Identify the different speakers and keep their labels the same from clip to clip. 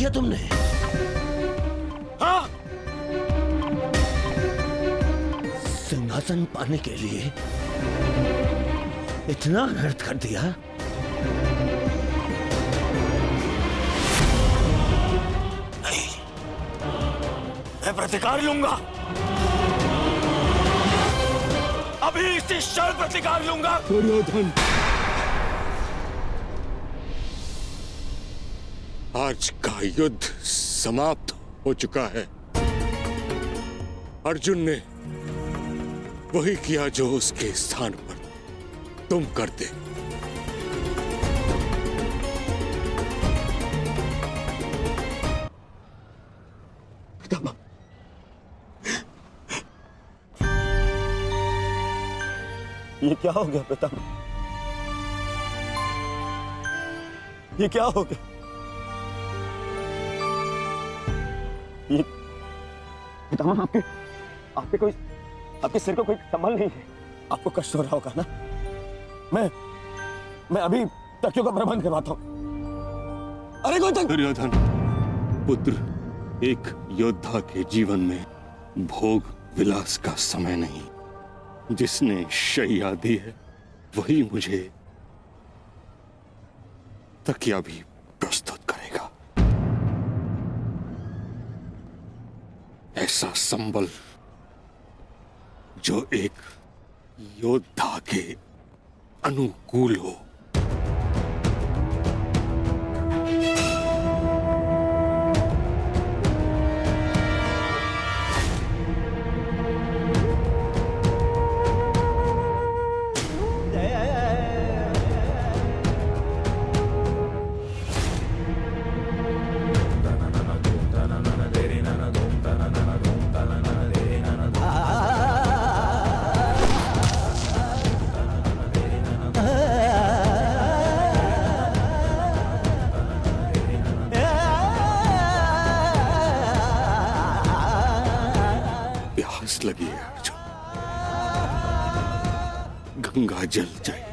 Speaker 1: क्या तुमने?
Speaker 2: हाँ,
Speaker 1: सिंहासन पाने के लिए इतना अनर्थ कर दिया?
Speaker 2: नहीं, मैं प्रतिकार लूंगा। अभी इसी क्षण प्रतिकार लूंगा।
Speaker 3: दुर्योधन, आज का युद्ध समाप्त हो चुका है। अर्जुन ने वही किया जो उसके स्थान पर तुम करते।
Speaker 2: पितामह, ये क्या हो गया पितामह? ये क्या हो गया? ये पितामह, आपके सिर को कोई संभल नहीं है। आपको कष्ट हो रहा होगा ना? मैं अभी तकियों का प्रबंध करवाता हूं। अरे कोई
Speaker 3: दुर्योधन पुत्र, एक योद्धा के जीवन में भोग विलास का समय नहीं। जिसने शैया दी है वही मुझे तकिया भी प्रस्तुत करेगा। ऐसा संबल जो एक योद्धा के अनुकूल हो। प्यास लगी है अर्जुन, गंगा जल चाहिए।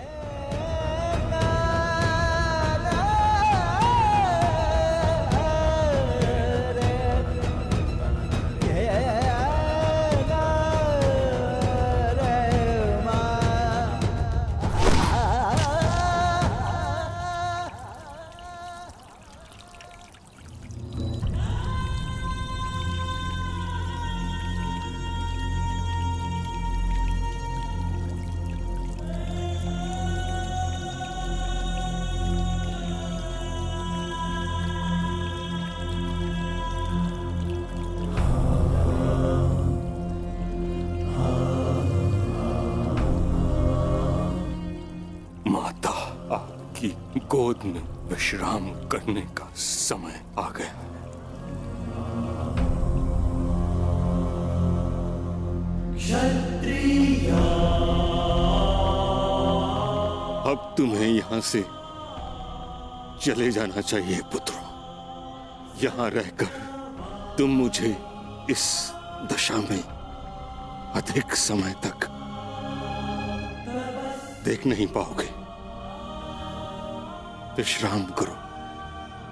Speaker 3: माता, आपकी गोद में विश्राम करने का समय आ गया है। अब तुम्हें यहां से चले जाना चाहिए पुत्रों। यहां रहकर तुम मुझे इस दशा में अधिक समय तक देख नहीं पाओगे। विश्राम करो,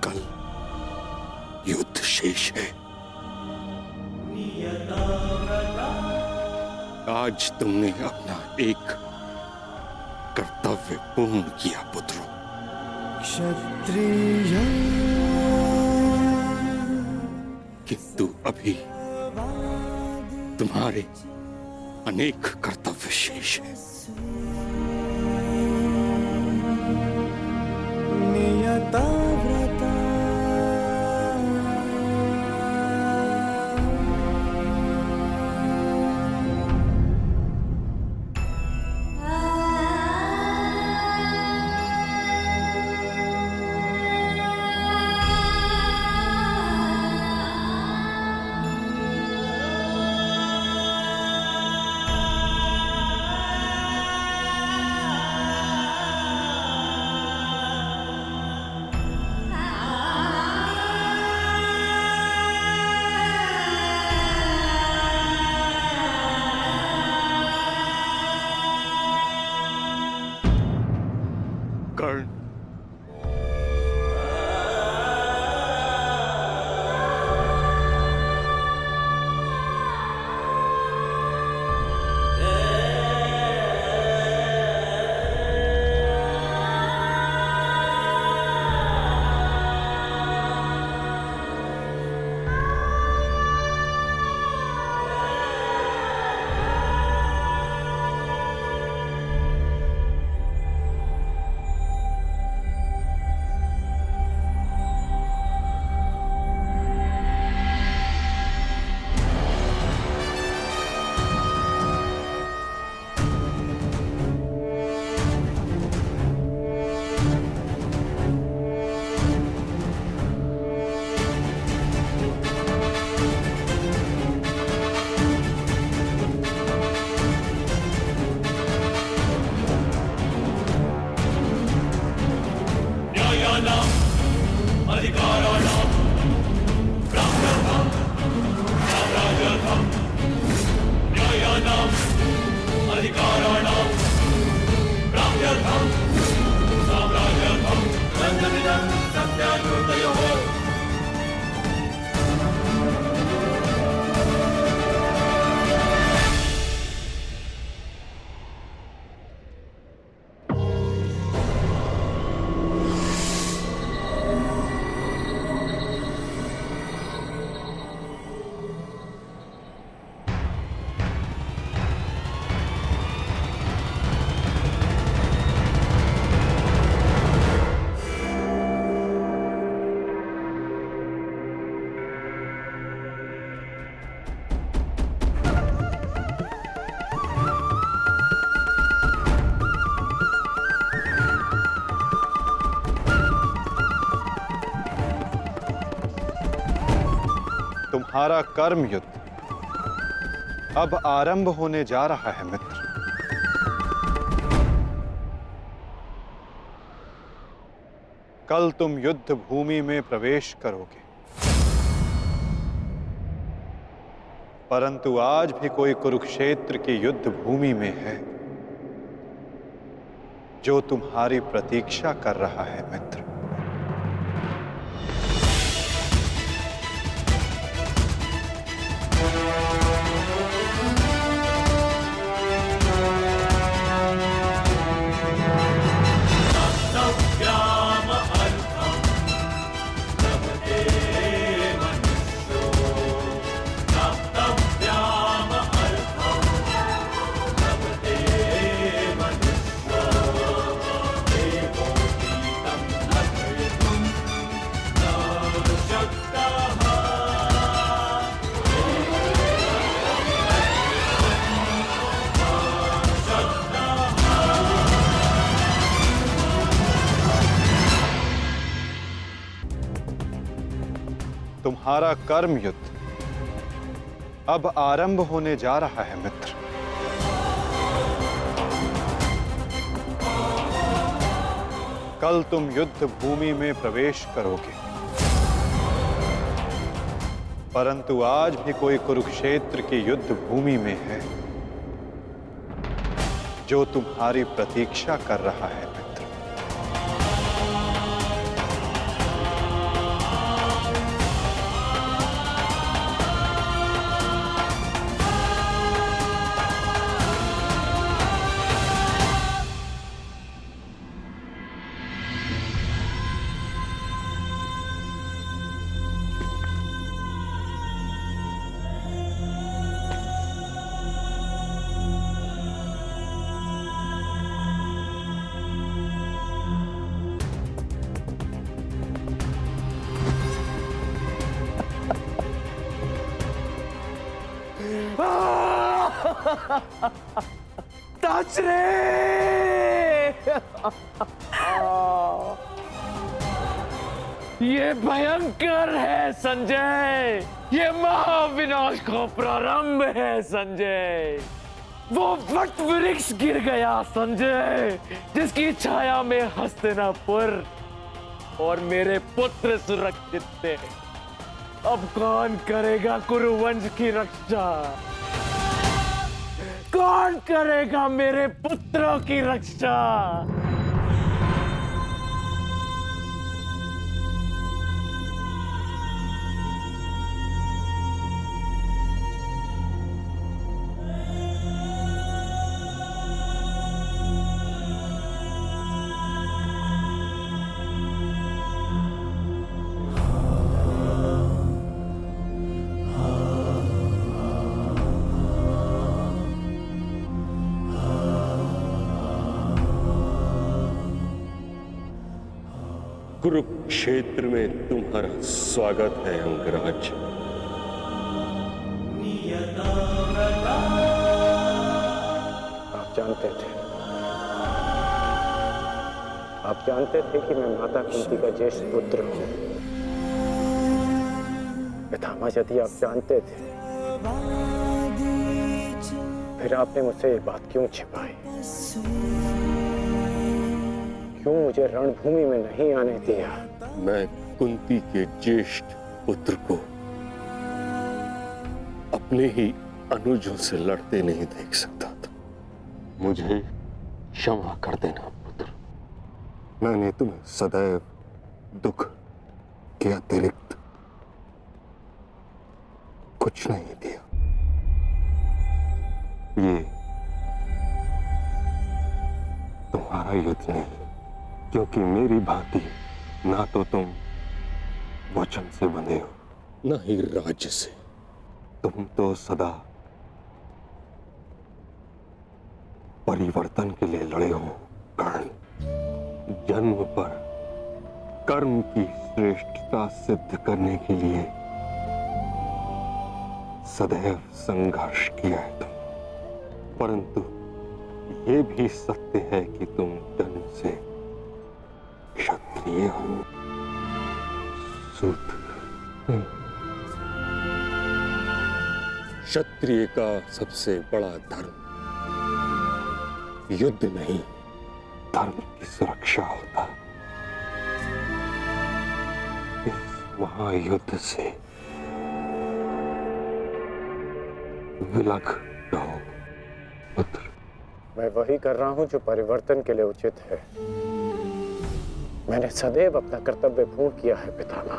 Speaker 3: कल युद्ध शेष है। आज तुमने अपना एक कर्तव्य पूर्ण किया पुत्रों।
Speaker 4: क्षत्रिय,
Speaker 3: किंतु अभी तुम्हारे अनेक कर्तव्य शेष हैं।
Speaker 4: नियता व्रता,
Speaker 5: तुम्हारा कर्म युद्ध अब आरंभ होने जा रहा है मित्र। कल तुम युद्ध भूमि में प्रवेश करोगे, परंतु आज भी कोई कुरुक्षेत्र की युद्ध भूमि में है जो तुम्हारी प्रतीक्षा कर रहा है मित्र। तुम्हारा कर्म युद्ध अब आरंभ होने जा रहा है मित्र। कल तुम युद्ध भूमि में प्रवेश करोगे, परंतु आज भी कोई कुरुक्षेत्र की युद्ध भूमि में है जो तुम्हारी प्रतीक्षा कर रहा है मित्र।
Speaker 4: टच रे! ये भयंकर है संजय, ये महाविनाश का प्रारंभ है संजय। वो वट वृक्ष गिर गया संजय, जिसकी छाया में हस्तिनापुर और मेरे पुत्र सुरक्षित थे। अब कौन करेगा कुरुवंश की रक्षा? कौन करेगा मेरे पुत्रों की रक्षा?
Speaker 3: कुरुक्षेत्र में तुम्हारा स्वागत है अंगराज।
Speaker 6: आप जानते थे कि मैं माता कुंती का ज्येष्ठ पुत्र हूँ। पितामह यदि आप जानते थे, फिर आपने मुझसे ये बात क्यों छिपाई? क्यों मुझे रणभूमि में नहीं आने दिया?
Speaker 3: मैं कुंती के ज्येष्ठ पुत्र को अपने ही अनुजों से लड़ते नहीं देख सकता था। मुझे क्षमा कर देना पुत्र। मैंने तुम्हें सदैव दुख के अतिरिक्त कुछ नहीं दिया। ये तुम्हारा युद्ध नहीं, क्योंकि मेरी भांति ना तो तुम वचन से बंधे हो, ना ही राज्य से। तुम तो सदा परिवर्तन के लिए लड़े हो कर्ण। जन्म पर कर्म की श्रेष्ठता सिद्ध करने के लिए सदैव संघर्ष किया है तुम। परंतु ये भी सत्य है कि तुम जन्म से क्षत्रिय हो, सूत्र। क्षत्रिय का सबसे बड़ा धर्म युद्ध नहीं, धर्म की सुरक्षा होता है। इस महायुद्ध से विलग रहो पुत्र।
Speaker 6: मैं वही कर रहा हूं जो परिवर्तन के लिए उचित है। मैंने सदैव अपना कर्तव्य पूर्ण किया है पितामह।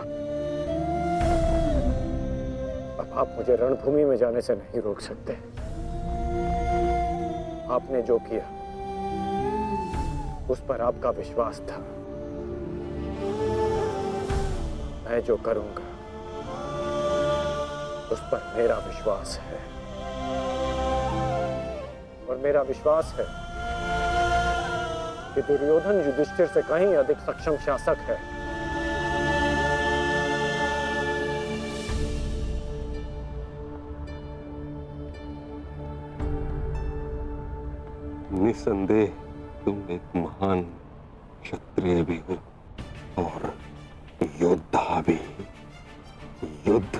Speaker 6: अब आप मुझे रणभूमि में जाने से नहीं रोक सकते। आपने जो किया उस पर आपका विश्वास था। मैं जो करूंगा उस पर मेरा विश्वास है, और मेरा विश्वास है कि दुर्योधन युधिष्ठिर से कहीं अधिक सक्षम शासक है।
Speaker 3: निसंदेह तुम एक महान क्षत्रिय भी हो और योद्धा भी। युद्ध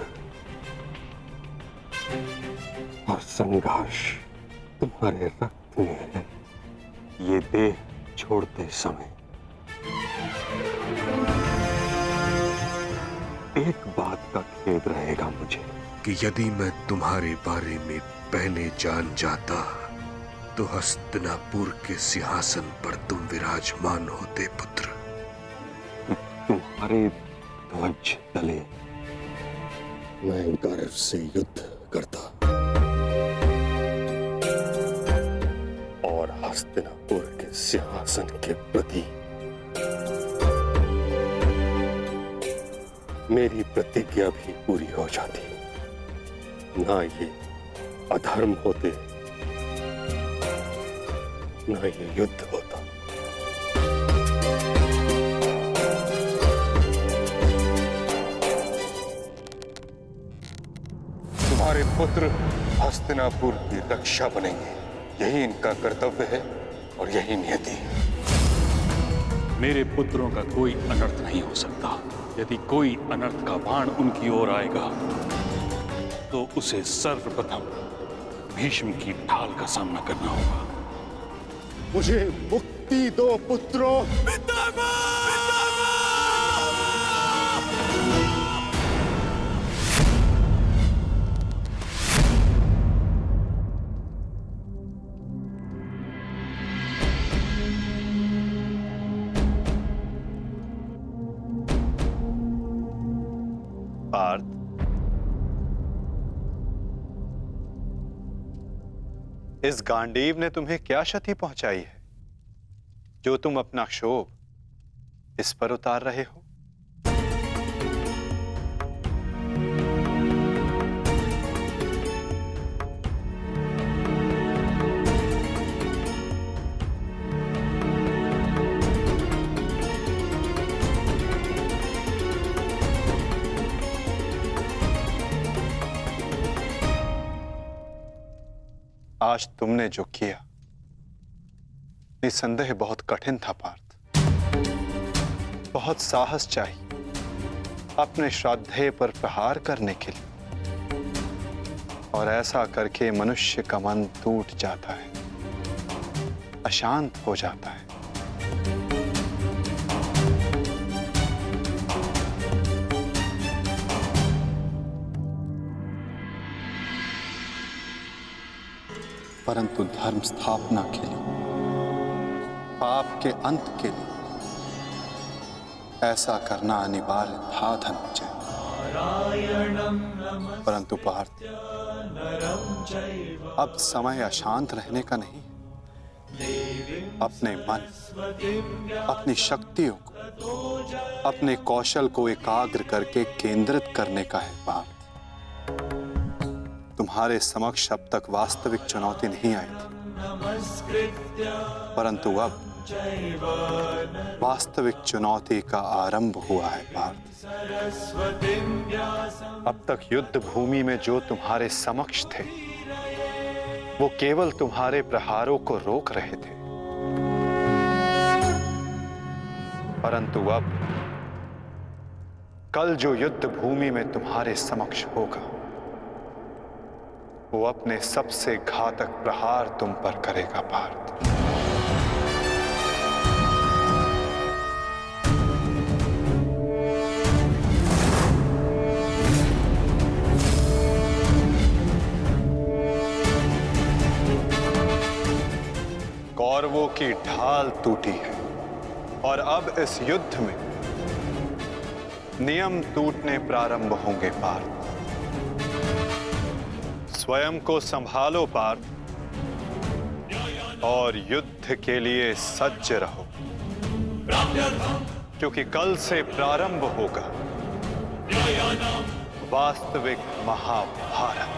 Speaker 3: और संघर्ष तुम्हारे रक्त में है। ये देह छोड़ते समय एक बात का खेद रहेगा मुझे
Speaker 7: कि यदि मैं तुम्हारे बारे में पहले जान जाता तो हस्तिनापुर के सिंहासन पर तुम विराजमान होते पुत्र।
Speaker 3: तुम्हारे ध्वज तले मैं गर्व से युद्ध करता और हस्तिनापुर के सिंहासन के प्रति मेरी प्रतिज्ञा भी पूरी हो जाती। ना ये अधर्म होते, ना ये युद्ध होता। तुम्हारे पुत्र हस्तिनापुर की रक्षा बनेंगे, यही इनका कर्तव्य है और यही नियति।
Speaker 8: मेरे पुत्रों का कोई अनर्थ नहीं हो सकता। यदि कोई अनर्थ का बाण उनकी ओर आएगा तो उसे सर्वप्रथम भीष्म की ढाल का सामना करना होगा।
Speaker 3: मुझे मुक्ति दो पुत्रों।
Speaker 5: पार्थ, इस गांडीव ने तुम्हें क्या क्षति पहुंचाई है जो तुम अपना क्षोभ इस पर उतार रहे हो? आज तुमने जो किया निसंदेह बहुत कठिन था पार्थ। बहुत साहस चाहिए अपने श्राद्धेय पर प्रहार करने के लिए, और ऐसा करके मनुष्य का मन टूट जाता है, अशांत हो जाता है। परंतु धर्म स्थापना के लिए, पाप के अंत के लिए ऐसा करना अनिवार्य था धनंजय। परंतु पार्थ, अब समय अशांत रहने का नहीं। अपने मन, अपनी शक्तियों को, अपने कौशल को एकाग्र करके केंद्रित करने का है पार्थ। तुम्हारे समक्ष अब तक वास्तविक चुनौती नहीं आई थी, परंतु अब वास्तविक चुनौती का आरंभ हुआ है पार्थ। अब तक युद्ध भूमि में जो तुम्हारे समक्ष थे वो केवल तुम्हारे प्रहारों को रोक रहे थे, परंतु अब कल जो युद्ध भूमि में तुम्हारे समक्ष होगा वो अपने सबसे घातक प्रहार तुम पर करेगा पार्थ। कौरवों की ढाल टूटी है और अब इस युद्ध में नियम टूटने प्रारंभ होंगे पार्थ। स्वयं को संभालो पार्थ और युद्ध के लिए सज्ज रहो, क्योंकि कल से प्रारंभ होगा वास्तविक महाभारत।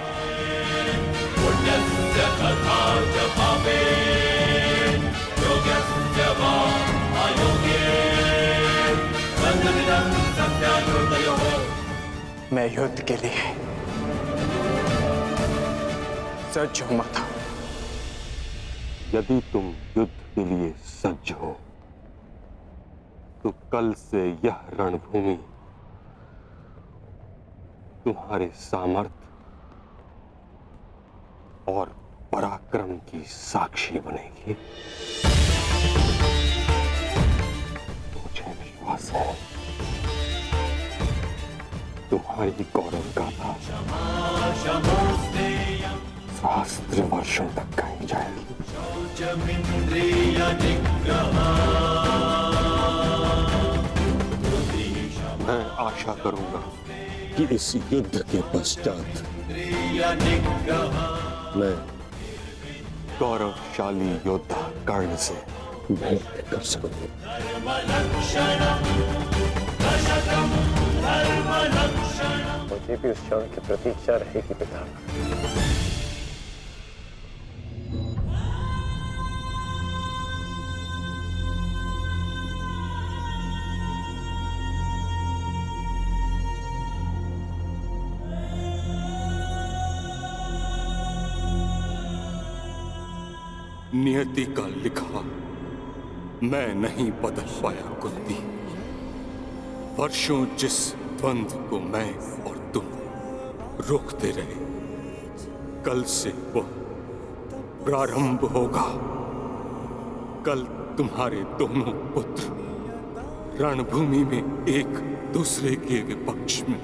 Speaker 6: मैं युद्ध के लिए सज्ज हूं माता।
Speaker 3: यदि तुम युद्ध के लिए सज्ज हो तो कल से यह रणभूमि तुम्हारे सामर्थ्य और पराक्रम की साक्षी बनेगी। मुझे विश्वास है तुम्हारी गौरव गाथा सहस्त्र वर्षों तक गाई जाएगी। मैं आशा करूंगा कि इस युद्ध के पश्चात मैं गौरवशाली योद्धा कर्ण से भेंट कर सकूं।
Speaker 6: मुझे भी उस क्षण की प्रतीक्षा रहेगी पिता।
Speaker 7: नियति का लिखा मैं नहीं बदल पाया कुंती। वर्षों जिस द्वंद को मैं और तुम रोकते रहे, कल से वह प्रारंभ होगा। कल तुम्हारे दोनों पुत्र रणभूमि में एक दूसरे के विपक्ष में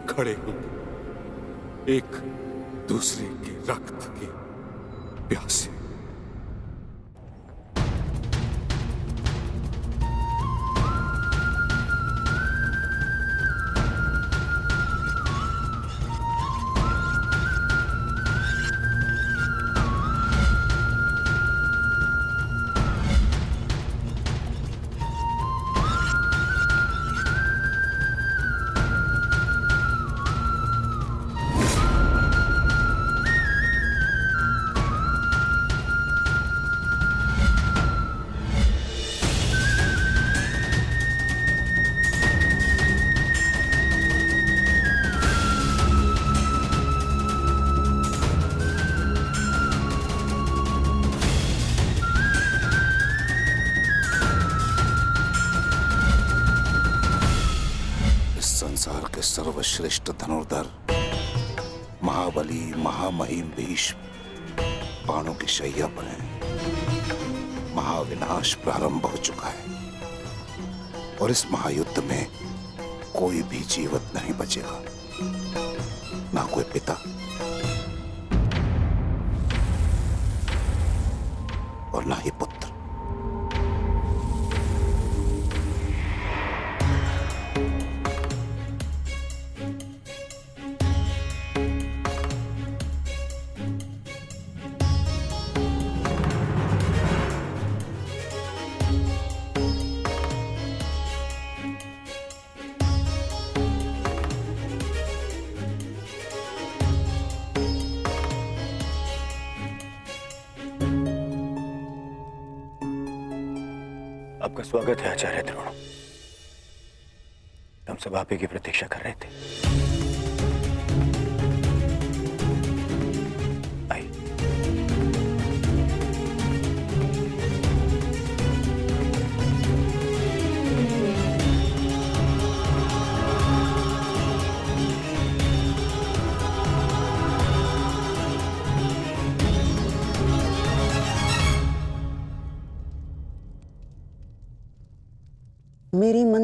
Speaker 7: खड़े होंगे, एक दूसरे के रक्त के प्यासे।
Speaker 9: संसार के सर्वश्रेष्ठ धनुर्धर महाबली महामहिम भीष्म बाणों की शैया पर है। महाविनाश प्रारंभ हो चुका है और इस महायुद्ध में कोई भी जीवित नहीं बचेगा, ना कोई पिता और ना ही पुत्र।
Speaker 6: आपका स्वागत है आचार्य द्रोण। हम सब आप ही की प्रतीक्षा कर रहे थे। आइए।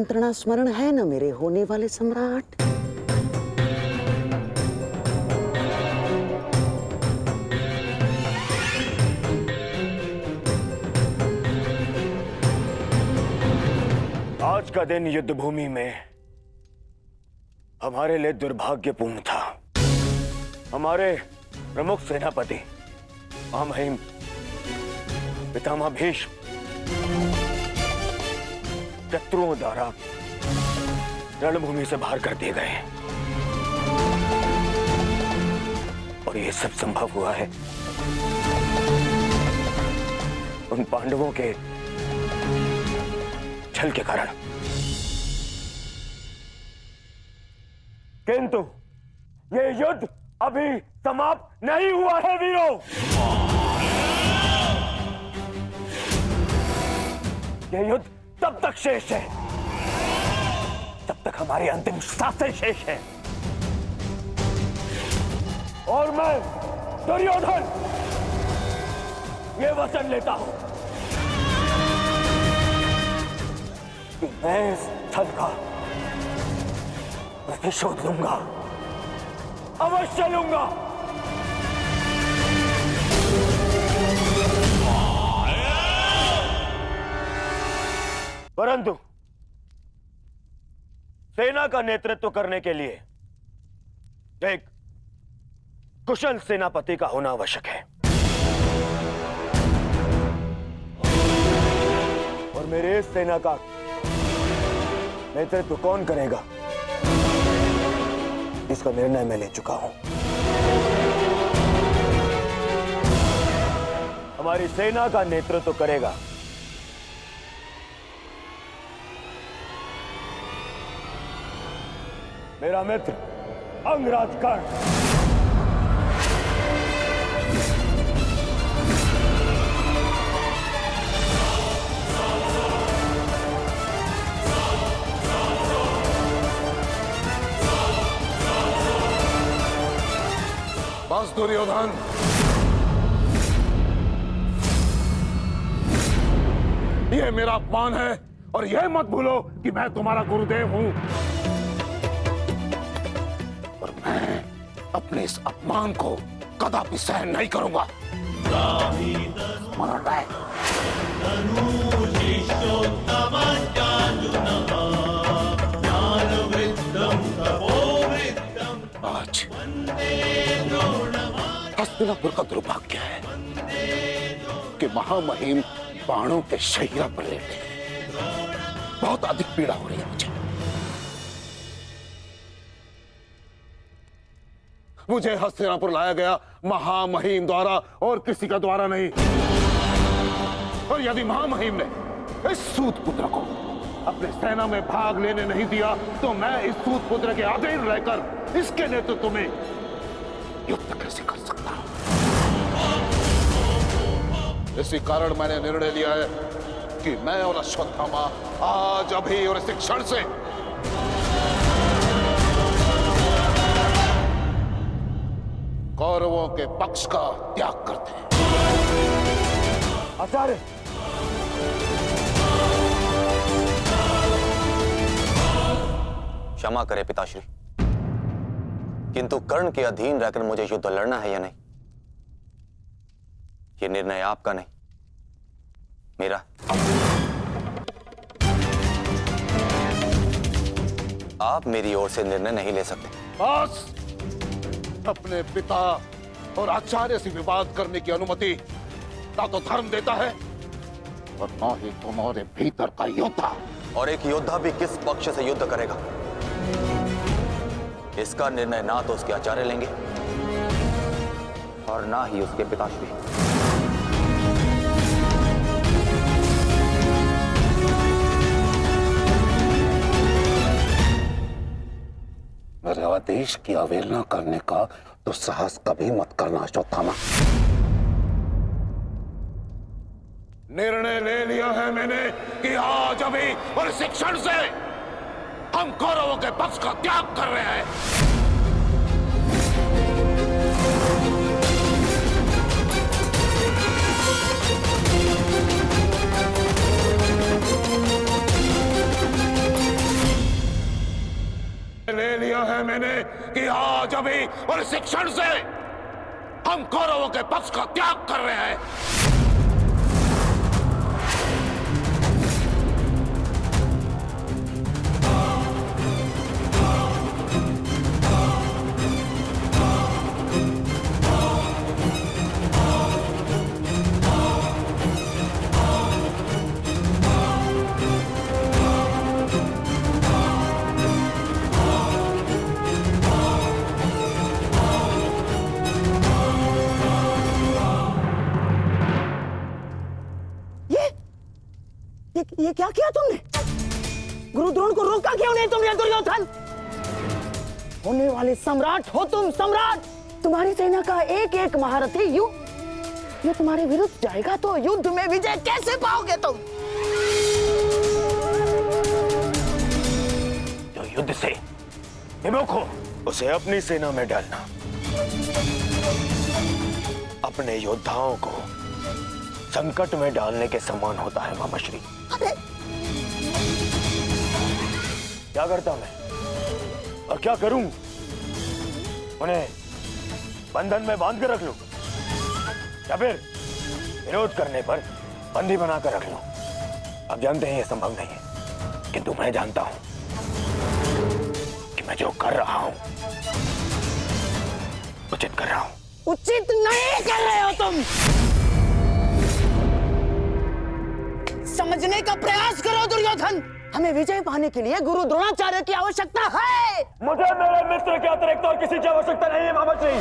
Speaker 10: मंत्रणा स्मरण है न मेरे होने वाले सम्राट?
Speaker 6: आज का दिन युद्ध भूमि में हमारे लिए दुर्भाग्यपूर्ण था। हमारे प्रमुख सेनापति महामहिम पितामह भीष्म शत्रुओं द्वारा रणभूमि से बाहर कर दिए गए और यह सब संभव हुआ है उन पांडवों के छल के कारण। किंतु ये युद्ध अभी समाप्त नहीं हुआ है वीरों। यह युद्ध तब तक शेष है तब तक हमारी अंतिम सांसें शेष है। और मैं दुर्योधन ये वचन लेता हूं कि मैं इस छल का प्रतिशोध लूंगा, अवश्य लूंगा। परंतु सेना का नेतृत्व करने के लिए एक कुशल सेनापति का होना आवश्यक है और मेरे इस सेना का नेतृत्व कौन करेगा इसका निर्णय मैं ले चुका हूं। हमारी सेना का नेतृत्व करेगा मेरा मित्र अंगराज कर्ण।
Speaker 7: बस दुर्योधन, यह मेरा अपमान है और यह मत भूलो कि मैं तुम्हारा गुरुदेव हूं और मैं अपने इस अपमान को कदापि सहन नहीं करूंगा। स्मरण रहे। आज हस्तिनापुर का दुर्भाग्य है कि महामहिम बाणों के शैया पर लेटे हैं। बहुत अधिक पीड़ा हो रही है मुझे हस्तिनापुर लाया गया महामहिम द्वारा और किसी का द्वारा नहीं। और यदि महामहिम ने इस सूत पुत्र को अपने सेना में भाग लेने नहीं दिया तो मैं इस सूत पुत्र के अधीन रहकर इसके नेतृत्व में युद्ध कैसे कर सकता हूं। इसी कारण मैंने निर्णय लिया है कि मैं और अश्वत्थामा आज अभी और इस क्षण से कौरवों के पक्ष का त्याग करते हैं।
Speaker 6: आचार्य,
Speaker 11: क्षमा करें पिताश्री, किंतु कर्ण के अधीन रहकर मुझे युद्ध लड़ना है या नहीं, यह निर्णय आपका नहीं, मेरा। आप मेरी ओर से निर्णय नहीं ले सकते।
Speaker 7: बस, अपने पिता और आचार्य से विवाद करने की अनुमति ना तो धर्म देता है और ना ही तुम्हारे भीतर का योद्धा।
Speaker 11: और एक योद्धा भी किस पक्ष से युद्ध करेगा, इसका निर्णय ना तो उसके आचार्य लेंगे और ना ही उसके पिताश्री।
Speaker 7: मेरे आदेश की अवहेलना करने का तो साहस कभी मत करना अश्वत्थामा। निर्णय ले लिया है मैंने कि आज अभी और इस क्षण से हम कौरवों के पक्ष का त्याग कर रहे हैं। कि आज अभी और इस क्षण से हम कौरवों के पक्ष का त्याग कर रहे हैं।
Speaker 10: ये क्या किया तुमने? गुरु द्रोण को रोका क्यों नहीं तुमने दुर्योधन? होने वाले सम्राट हो तुम, सम्राट। तुम्हारी सेना का एक एक महारथी ये तुम्हारे विरुद्ध जाएगा तो युद्ध में विजय कैसे पाओगे तुम?
Speaker 6: जो युद्ध से विमुख हो उसे अपनी सेना में डालना अपने योद्धाओं को संकट में डालने के समान होता है मामाश्री।
Speaker 10: अरे
Speaker 6: क्या करता मैं और क्या करूं? उन्हें बंधन में बांध कर रख लूं या फिर विरोध करने पर बंदी बनाकर रख लूं? आप जानते हैं यह संभव नहीं है, किंतु मैं जानता हूं कि मैं जो कर रहा हूं उचित कर रहा हूं।
Speaker 10: उचित नहीं कर रहे हो तुम। समझने का प्रयास करो दुर्योधन। हमें विजय पाने के लिए गुरु द्रोणाचार्य की आवश्यकता है।
Speaker 6: मुझे मेरे मित्र के अतिरिक्त और किसी की आवश्यकता नहीं है मामाश्री।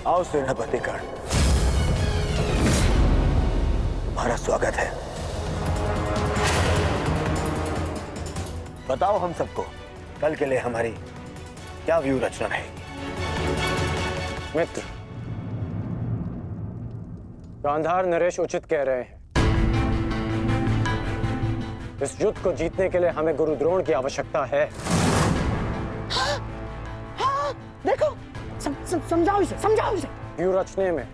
Speaker 6: आओ सेनापति कर्ण, तुम्हारा स्वागत है। बताओ हम सबको कल के लिए हमारी क्या व्यू रचना रहेगी?
Speaker 12: मित्र, गांधार नरेश उचित कह रहे हैं। इस युद्ध को जीतने के लिए हमें गुरु द्रोण की आवश्यकता है।
Speaker 10: हाँ, देखो समझाओ इसे, समझाओ इसे।
Speaker 12: व्यू रचने में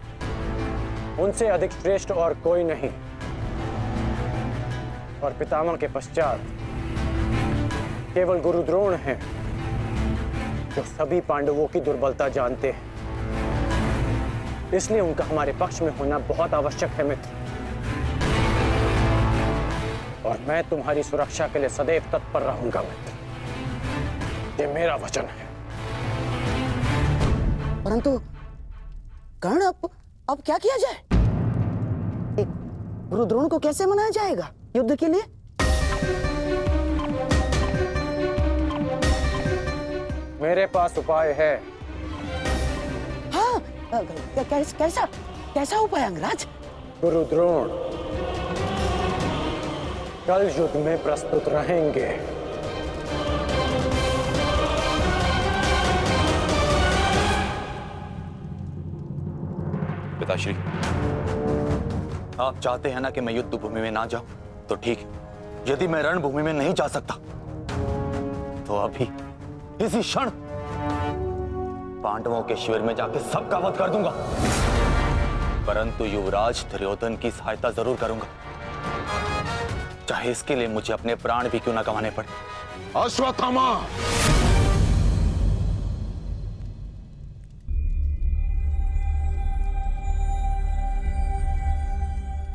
Speaker 12: उनसे अधिक श्रेष्ठ और कोई नहीं, और पितामह के पश्चात केवल गुरु द्रोण हैं जो सभी पांडवों की दुर्बलता जानते हैं। इसलिए उनका हमारे पक्ष में होना बहुत आवश्यक है मित्र, और मैं तुम्हारी सुरक्षा के लिए सदैव तत्पर रहूंगा मित्र। ये मेरा वचन है।
Speaker 10: परंतु कर्ण, अब क्या किया जाए? गुरु द्रोण को कैसे मनाया जाएगा युद्ध के लिए?
Speaker 12: मेरे पास उपाय है।
Speaker 10: हाँ, कैसा उपाय अंगराज?
Speaker 12: गुरु द्रोण कल युद्ध में प्रस्तुत रहेंगे।
Speaker 11: पिताश्री, आप चाहते हैं ना कि मैं युद्ध भूमि में ना जाऊं, तो ठीक है। यदि मैं रणभूमि में नहीं जा सकता तो अभी इसी क्षण पांडवों के शिविर में जाकर सबका वध कर दूंगा, परंतु युवराज दुर्योधन की सहायता जरूर करूंगा, चाहे इसके लिए मुझे अपने प्राण भी क्यों ना गंवाने पड़े।
Speaker 7: अश्वत्थामा,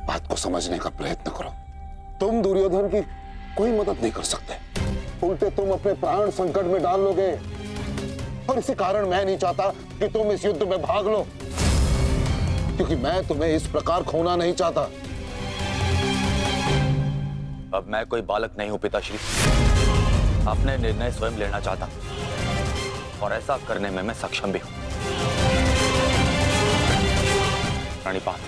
Speaker 7: बात को समझने का प्रयत्न करो। तुम दुर्योधन की कोई मदद नहीं कर सकते, उल्टे तुम अपने प्राण संकट में डाल लोगे, और इसी कारण मैं नहीं चाहता कि तुम इस युद्ध में भाग लो, क्योंकि मैं तुम्हें इस प्रकार खोना नहीं चाहता।
Speaker 11: अब मैं कोई बालक नहीं हूं पिताश्री, अपने निर्णय स्वयं लेना चाहता, और ऐसा करने में मैं सक्षम भी हूं। प्रणिपात।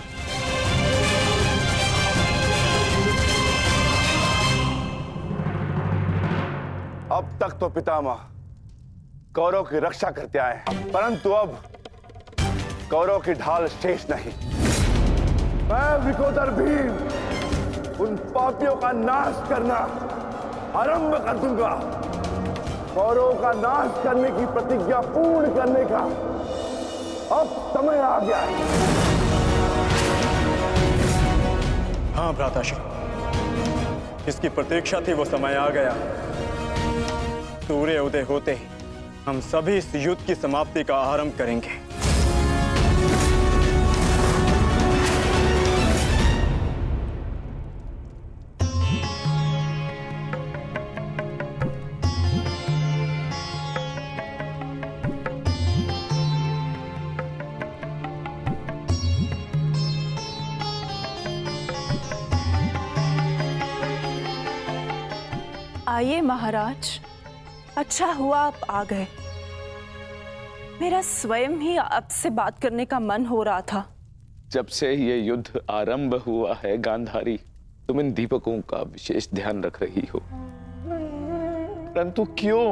Speaker 7: अब तक तो पितामह कौरव की रक्षा करते आए हैं, परंतु अब कौरव की ढाल शेष नहीं। मैं विकोदर भीम उन पापियों का नाश करना आरंभ कर दूंगा। कौरव का नाश करने की प्रतिज्ञा पूर्ण करने का अब समय आ गया है।
Speaker 12: हाँ भ्राताश्री, जिसकी प्रतीक्षा थी वो समय आ गया। सूर्य उदय होते ही हम सभी इस युद्ध की समाप्ति का आरंभ करेंगे।
Speaker 13: आइए महाराज, अच्छा हुआ आप आ गए। मेरा स्वयं ही आपसे बात करने का मन हो रहा था।
Speaker 4: जब से ये युद्ध आरंभ हुआ है गांधारी, तुम इन दीपकों का विशेष ध्यान रख रही हो, परंतु क्यों?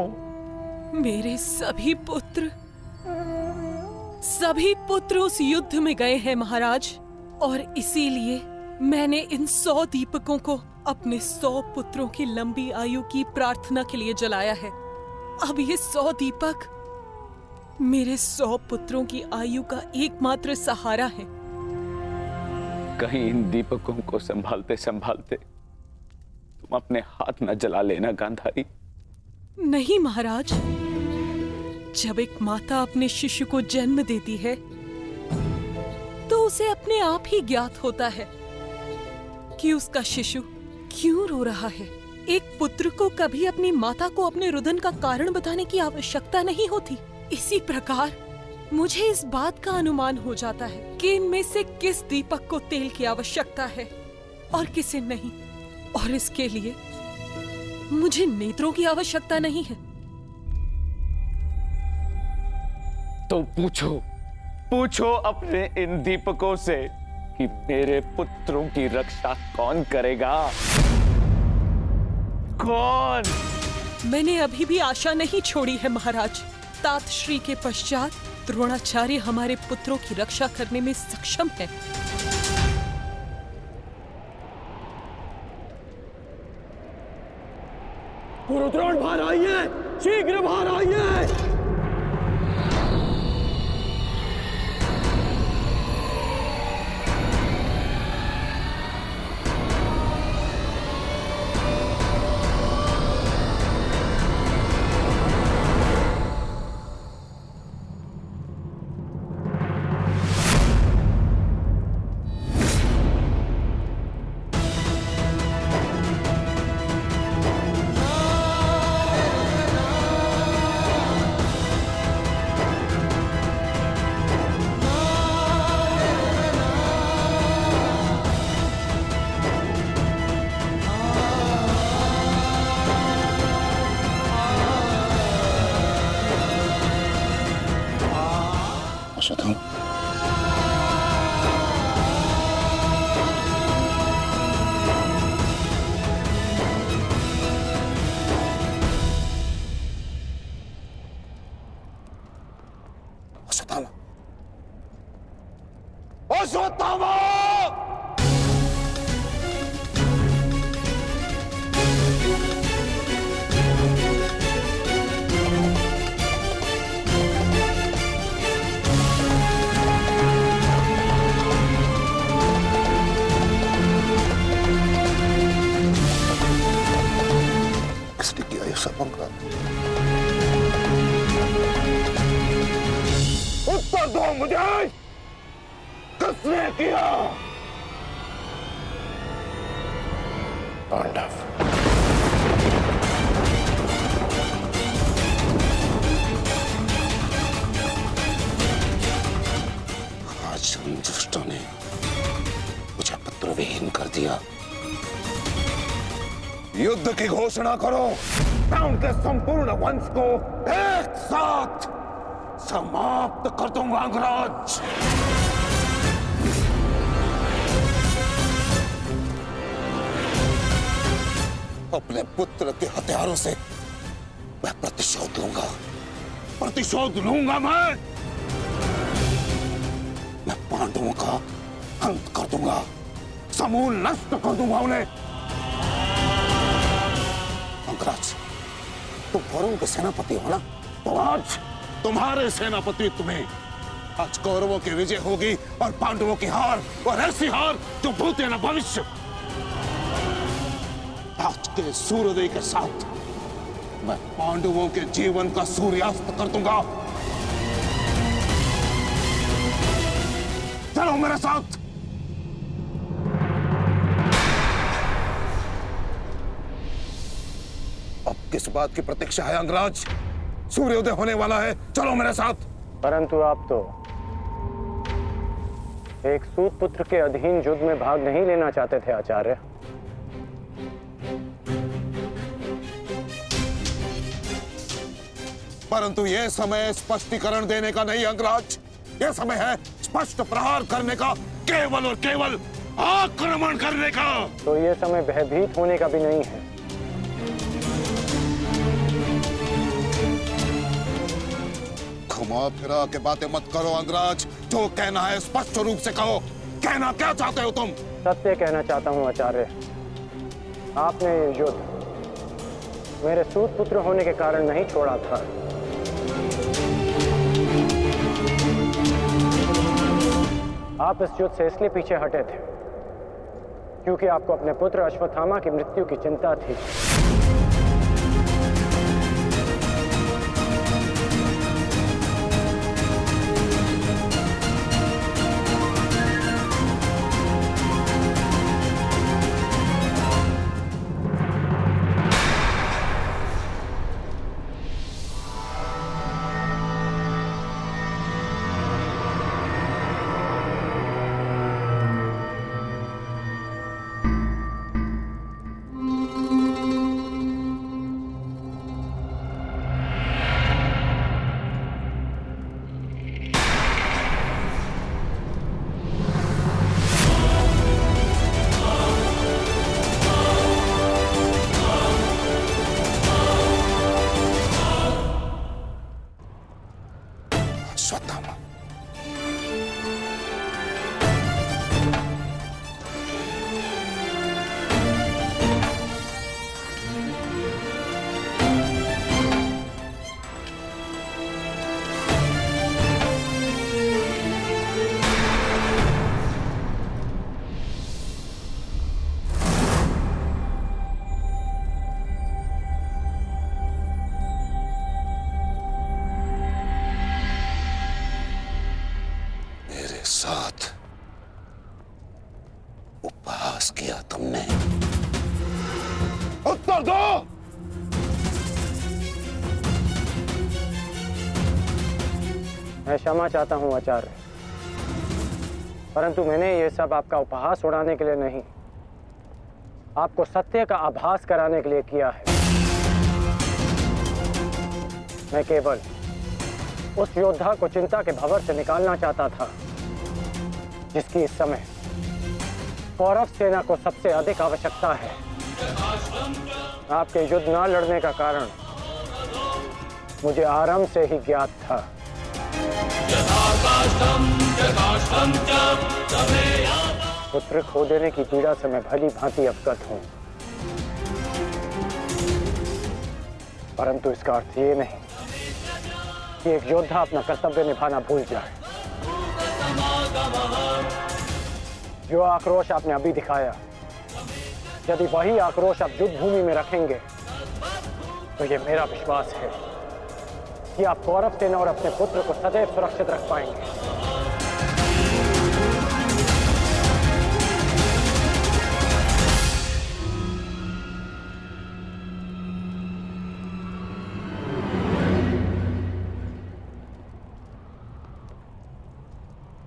Speaker 14: मेरे सभी पुत्र उस युद्ध में गए हैं महाराज, और इसीलिए मैंने इन 100 दीपकों को अपने 100 पुत्रों की लंबी आयु की प्रार्थना के लिए जलाया है। अब ये 100 दीपक मेरे 100 पुत्रों की आयु का एकमात्र सहारा है।
Speaker 4: कहीं इन दीपकों को संभालते संभालते तुम अपने हाथ न जला लेना गांधारी।
Speaker 14: नहीं महाराज, जब एक माता अपने शिशु को जन्म देती है तो उसे अपने आप ही ज्ञात होता है कि उसका शिशु क्यों रो रहा है। एक पुत्र को कभी अपनी माता को अपने रुदन का कारण बताने की आवश्यकता नहीं होती। इसी प्रकार मुझे इस बात का अनुमान हो जाता है कि इनमें से किस दीपक को तेल की आवश्यकता है और किसे नहीं, और इसके लिए मुझे नेत्रों की आवश्यकता नहीं है।
Speaker 4: तो पूछो अपने इन दीपकों से कि मेरे पुत्रों की रक्षा कौन करेगा? कौन?
Speaker 14: मैंने अभी भी आशा नहीं छोड़ी है महाराज। तात श्री के पश्चात द्रोणाचार्य हमारे पुत्रों की रक्षा करने में सक्षम है।
Speaker 2: गुरुद्रोण बाहर आइए, शीघ्र बाहर आइए।
Speaker 7: अश्वत्थामा!
Speaker 9: किसने किया ये सब पंगा?
Speaker 7: उत्तर दो मुझे, किसने किया?
Speaker 9: पांडव। आज उन दुष्टों ने मुझे पुत्रविहीन कर दिया।
Speaker 7: युद्ध की घोषणा करो। मैं उनके संपूर्ण वंश को एक साथ समाप्त कर दूंगा अंगराज।
Speaker 9: अपने पुत्र के हथियारों से मैं प्रतिशोध लूंगा।
Speaker 7: प्रतिशोध लूंगा मैं
Speaker 9: पांडवों का अंत कर दूंगा,
Speaker 7: समूल नष्ट कर दूंगा उन्हें।
Speaker 9: अंगराज, तुम कौरवों के सेनापति हो ना?
Speaker 7: तो आज तुम्हारे सेनापति तुम्हें आज कौरवों की विजय होगी और पांडवों की हार, और ऐसी हार जो भूत या न भविष्य। आज के सूर्योदय के साथ मैं पांडवों के जीवन का सूर्यास्त कर दूंगा। चलो मेरे साथ। अब किस बात की प्रतीक्षा है अंगराज? सूर्योदय होने वाला है, चलो मेरे साथ।
Speaker 15: परंतु आप तो एक सूत पुत्र के अधीन युद्ध में भाग नहीं लेना चाहते थे आचार्य।
Speaker 7: परंतु यह समय स्पष्टीकरण देने का नहीं अंगराज, यह समय है स्पष्ट प्रहार करने का, केवल और केवल आक्रमण करने का।
Speaker 15: तो यह समय भयभीत होने का भी नहीं है।
Speaker 7: घुमा फिरा के बातें मत करो अंगराज, जो कहना है स्पष्ट रूप से कहो। कहना क्या चाहते हो तुम?
Speaker 15: सत्य कहना चाहता हूं आचार्य। आपने ये युद्ध मेरे सूत पुत्र होने के कारण नहीं छोड़ा था। आप इस युद्ध से इसलिए पीछे हटे थे क्योंकि आपको अपने पुत्र अश्वत्थामा की मृत्यु की चिंता थी।
Speaker 9: साथ उपहास किया तुमने।
Speaker 7: उत्तर दो।
Speaker 15: मैं क्षमा चाहता हूं आचार्य, परंतु मैंने ये सब आपका उपहास उड़ाने के लिए नहीं, आपको सत्य का आभास कराने के लिए किया है। मैं केवल उस योद्धा को चिंता के भंवर से निकालना चाहता था जिसकी इस समय कौरव सेना को सबसे अधिक आवश्यकता है। आपके युद्ध न लड़ने का कारण मुझे आरंभ से ही ज्ञात था। पुत्र खो देने की पीड़ा से मैं भली भांति अवगत हूं, परंतु इसका अर्थ ये नहीं कि एक योद्धा अपना कर्तव्य निभाना भूल जाए। जो आक्रोश आपने अभी दिखाया, यदि वही आक्रोश आप युद्ध भूमि में रखेंगे तो ये मेरा विश्वास है कि आप कौरव सेना और अपने पुत्र को सदैव सुरक्षित रख पाएंगे।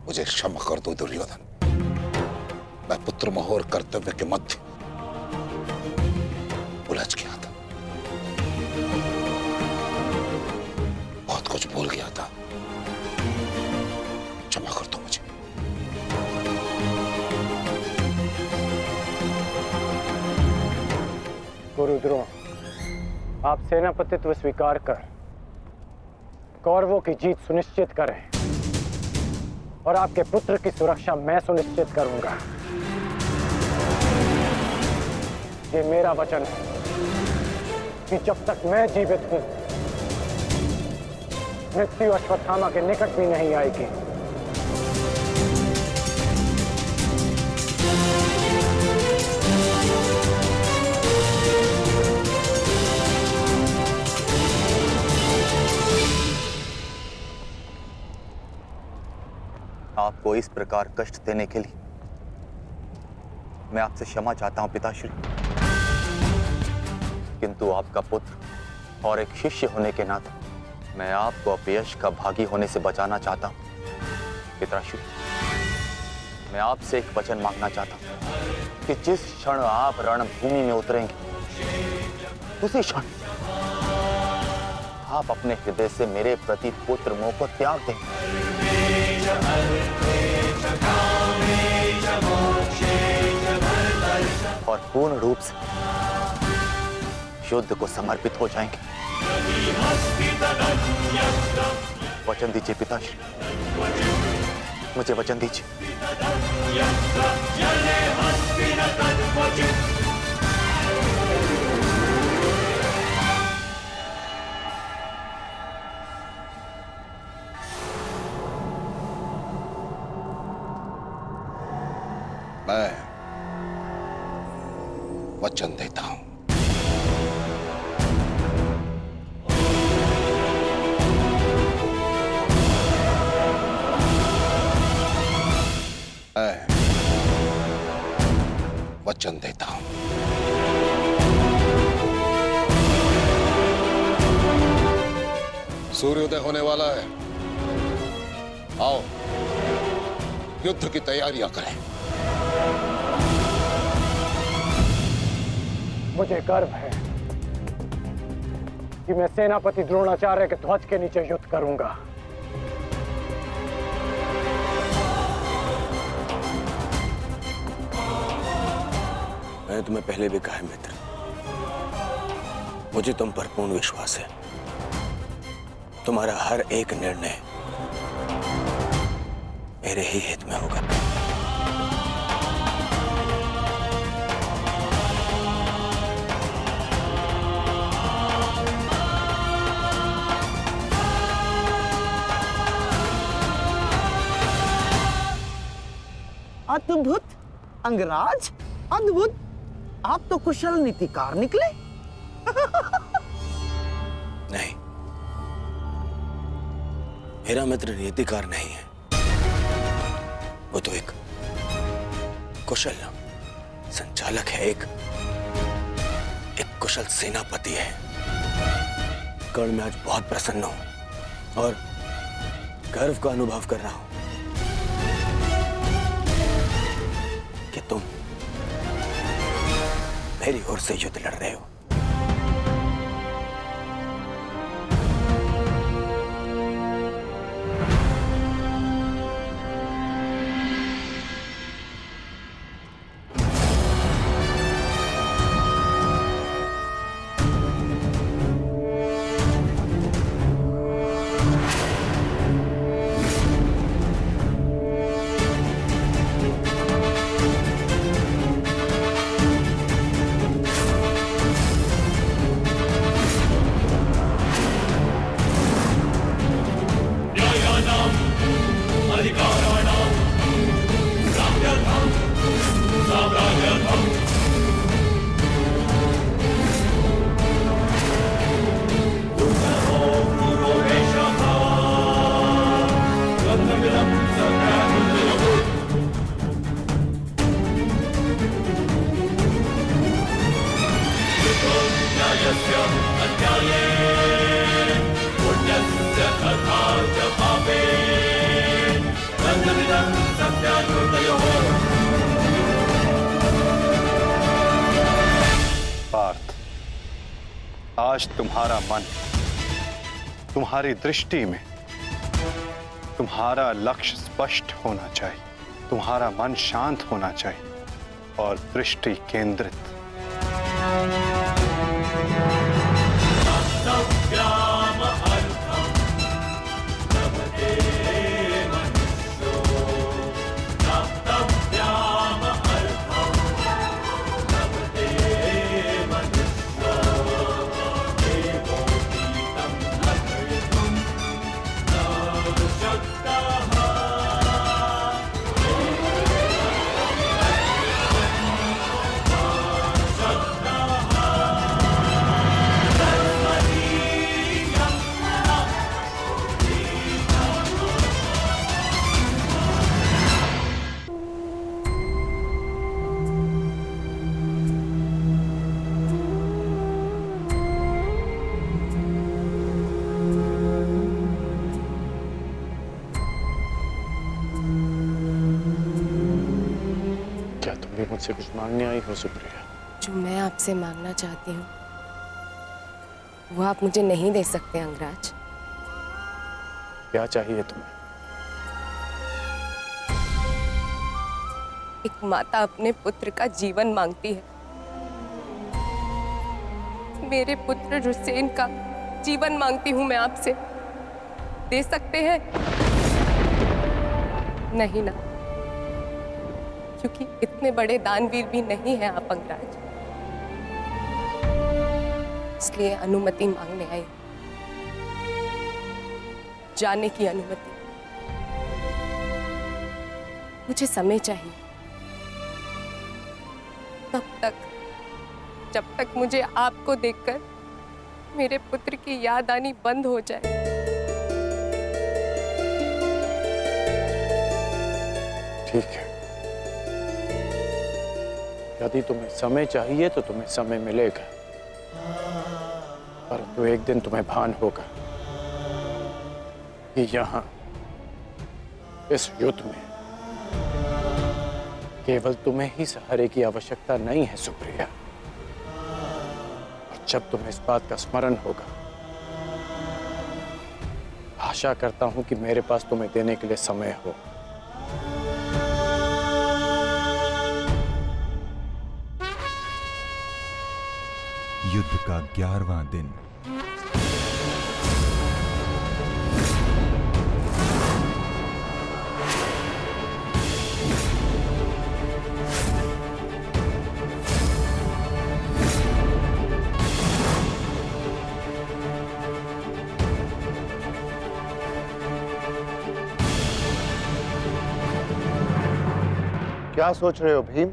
Speaker 9: मुझे क्षमा कर दो दुर्योधन, मैं पुत्र मोह और कर्तव्य के मध्य उलझ गया था, बहुत कुछ भूल गया था। क्षमा कर दो मुझे।
Speaker 15: गुरुद्रोण, आप सेनापतित्व स्वीकार कर कौरवों की जीत सुनिश्चित करें और आपके पुत्र की सुरक्षा मैं सुनिश्चित करूंगा। ये मेरा वचन है कि जब तक मैं जीवित हूं, मृत्यु अश्वत्थामा के निकट भी नहीं आएगी।
Speaker 11: को इस प्रकार कष्ट देने के लिए मैं आपसे क्षमा चाहता हूं पिताश्री, किंतु आपका पुत्र और एक शिष्य होने के नाते मैं आपको अपयश का भागी होने से बचाना चाहता हूं। पिताश्री, मैं आपसे एक वचन मांगना चाहता हूं कि जिस क्षण आप रणभूमि में उतरेंगे उसी क्षण आप अपने हृदय से मेरे प्रति पुत्र मोह को त्याग दें और पूर्ण रूप से युद्ध को समर्पित हो जाएंगे। वचन दीजिए पिताश्री, मुझे वचन दीजिए।
Speaker 9: मैं वचन देता हूं, मैं वचन देता हूं। सूर्योदय होने वाला है, आओ युद्ध की तैयारियां करें।
Speaker 15: मुझे गर्व है कि मैं सेनापति द्रोणाचार्य के ध्वज के नीचे युद्ध करूंगा।
Speaker 1: मैंने तुम्हें पहले भी कहा है मित्र, मुझे तुम पर पूर्ण विश्वास है। तुम्हारा हर एक निर्णय मेरे ही हित में होगा।
Speaker 10: अद्भुत अंगराज, अद्भुत। आप तो कुशल नीतिकार निकले।
Speaker 1: नहीं, मेरा मित्र नीतिकार नहीं है, वो तो एक कुशल संचालक है, एक कुशल सेनापति है। कर्ण, मैं आज बहुत प्रसन्न हूं और गर्व का अनुभव कर रहा हूं कि तुम मेरी ओर से युद्ध लड़ रहे हो।
Speaker 5: पार्थ, आज तुम्हारा मन, तुम्हारी दृष्टि में तुम्हारा लक्ष्य स्पष्ट होना चाहिए, तुम्हारा मन शांत होना चाहिए और दृष्टि केंद्रित।
Speaker 15: क्या तुम भी मुझसे कुछ मांगने आई हो सुप्रिया?
Speaker 16: जो मैं आपसे मांगना चाहती हूँ वो आप मुझे नहीं दे सकते अंगराज।
Speaker 15: क्या चाहिए तुम्हें?
Speaker 16: एक माता अपने पुत्र का जीवन मांगती है। मेरे पुत्र हुसैन का जीवन मांगती हूँ मैं आपसे। दे सकते हैं? नहीं ना, क्योंकि इतने बड़े दानवीर भी नहीं हैं आप अंगराज, इसलिए अनुमति मांगने आई। जाने की अनुमति। मुझे समय चाहिए, तब तक जब तक मुझे आपको देखकर मेरे पुत्र की याद आनी बंद हो जाए।
Speaker 15: ठीक है, यदि तुम्हें समय चाहिए तो तुम्हें समय मिलेगा, परंतु एक दिन तुम्हें भान होगा कि यहाँ इस युद्ध में केवल तुम्हें ही सहारे की आवश्यकता नहीं है सुप्रिया। और जब तुम्हें इस बात का स्मरण होगा, आशा करता हूं कि मेरे पास तुम्हें देने के लिए समय हो।
Speaker 17: युद्ध का 11वां दिन।
Speaker 7: क्या सोच रहे हो भीम?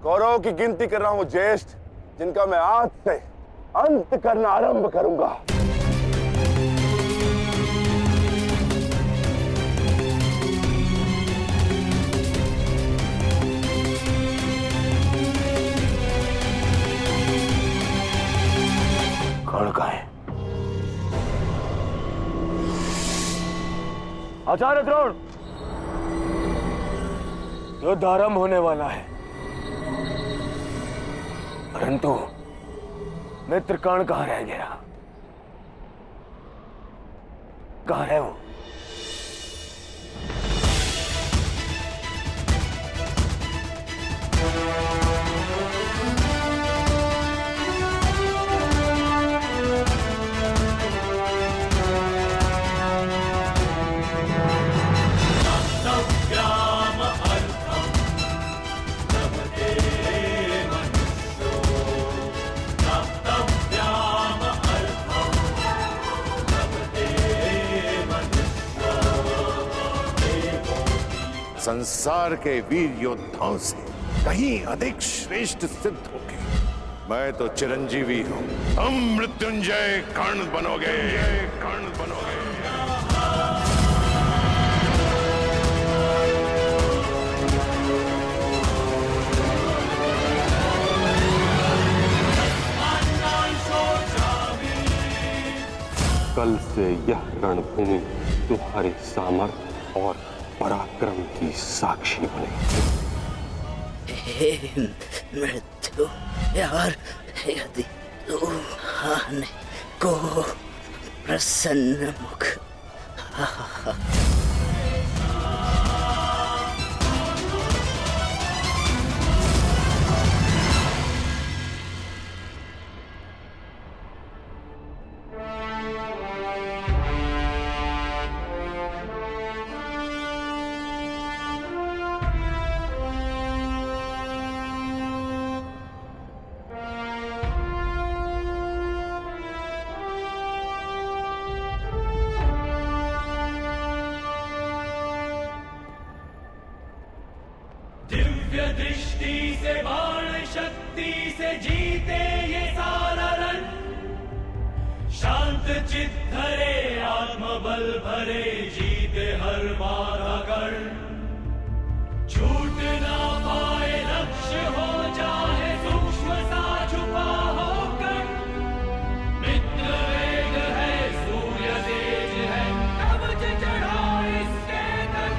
Speaker 7: कौरवों की गिनती कर रहा हूं ज्येष्ठ, जिनका मैं आज से अंत करना आरंभ करूंगा।
Speaker 6: कौन का है? आचार्य द्रोण, युद्ध आरंभ होने वाला है, परंतु मित्र कर्ण कहां रह गया? कहां है वो?
Speaker 9: संसार के वीर योद्धाओं से कहीं अधिक श्रेष्ठ सिद्ध होगे। मैं तो चिरंजीवी हूं, तुम मृत्युंजय कर्ण बनोगे। कर्ण बनोगे।
Speaker 3: कल से यह रणभूमि तुम्हारे सामर्थ्य और पराक्रम की साक्षी बनेगी।
Speaker 10: मृत्यु यार, यदि तू आने को प्रसन्न मुख
Speaker 18: दिव्य दृष्टि से बाण शक्ति से जीते ये सारा रण, शांत चित धरे आत्मबल भरे जीते हर बाधा गढ़, छूट ना पाए लक्ष्य हो जाए सूक्ष्म सा छुपा होकर, मित्र वेग है सूर्य तेज है कवच चढ़ा इसके तक।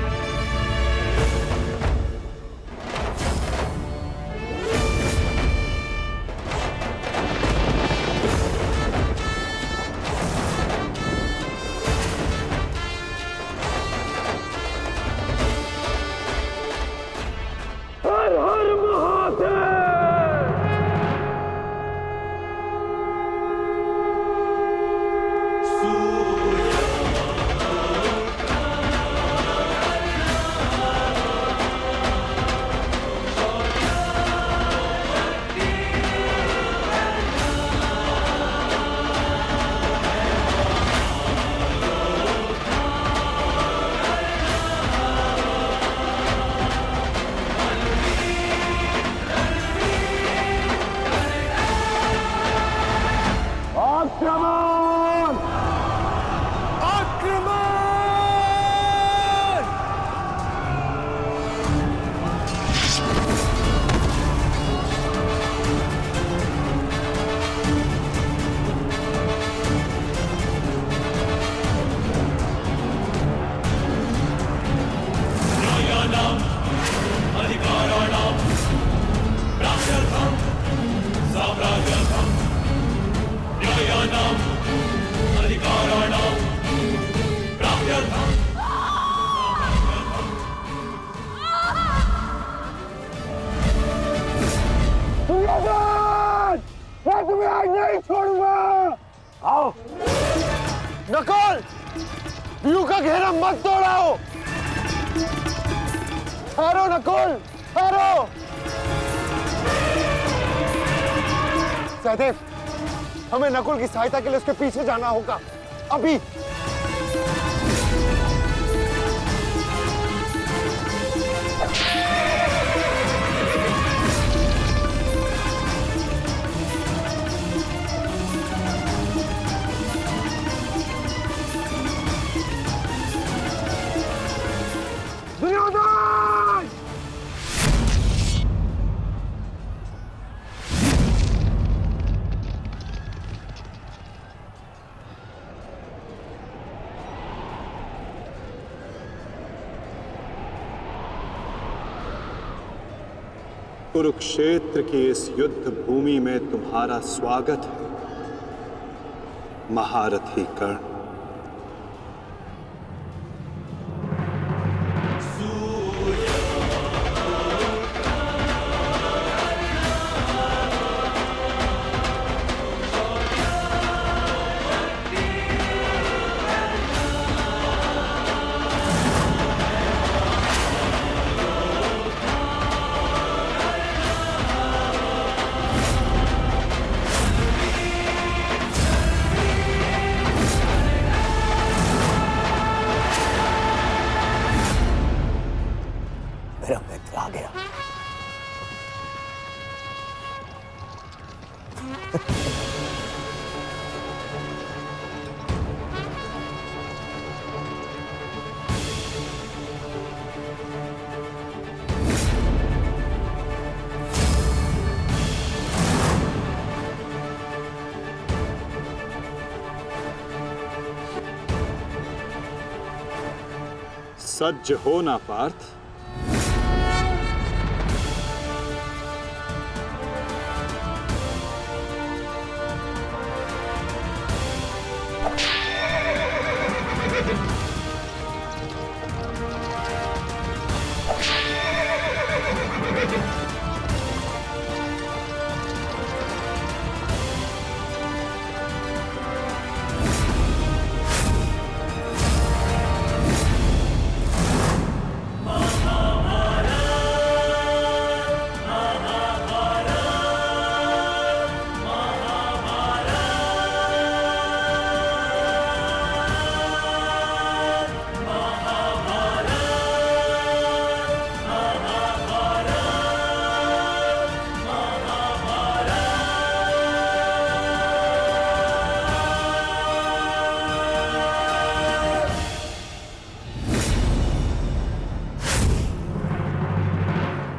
Speaker 7: दुर्योधन, मैं तुम्हें आज नहीं छोड़ूंगा। आओ नकुल, व्यू का घेरा मत तोड़ाओ। ठहरो नकुल, ठहरो। सहदेव, हमें नकुल की सहायता के लिए उसके पीछे जाना होगा अभी। दुर्योधन!
Speaker 5: कुरुक्षेत्र की इस युद्ध भूमि में तुम्हारा स्वागत है, महारथी कर्ण।
Speaker 1: मेरा मित्र आ गया।
Speaker 5: सज्ज हो ना पार्थ।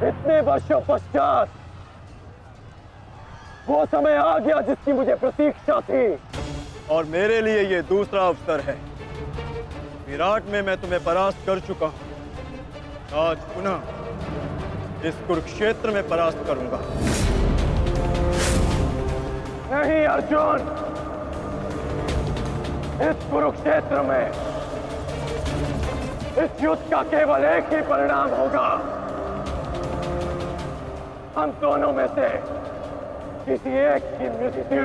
Speaker 15: इतने वर्षों पश्चात वो समय आ गया जिसकी मुझे प्रतीक्षा थी, और मेरे लिए ये दूसरा अवसर है। विराट में मैं तुम्हें परास्त कर चुका हूं, आज पुनः इस कुरुक्षेत्र में परास्त करूंगा। नहीं अर्जुन, इस कुरुक्षेत्र में इस युद्ध का केवल एक ही परिणाम होगा। हम दोनों में से किसी एक की मृत्यु।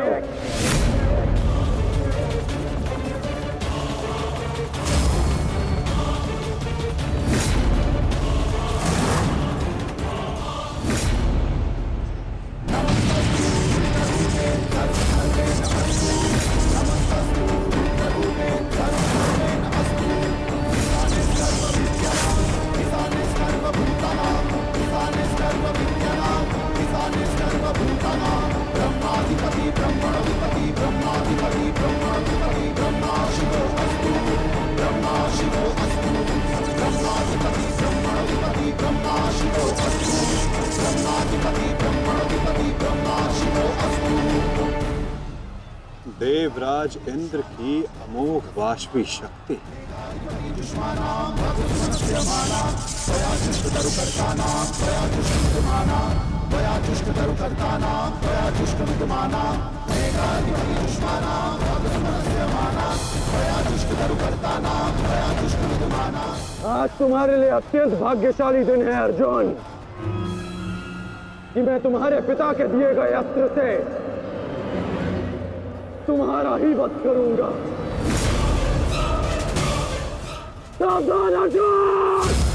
Speaker 5: देवराज इंद्र की अमोघ वाष्पी शक्ति।
Speaker 15: आज तुम्हारे लिए अत्यंत भाग्यशाली दिन है अर्जुन। कि मैं तुम्हारे पिता के दिए गए अस्त्र से तुम्हारा ही वध करूंगा। सावधान अर्जुन!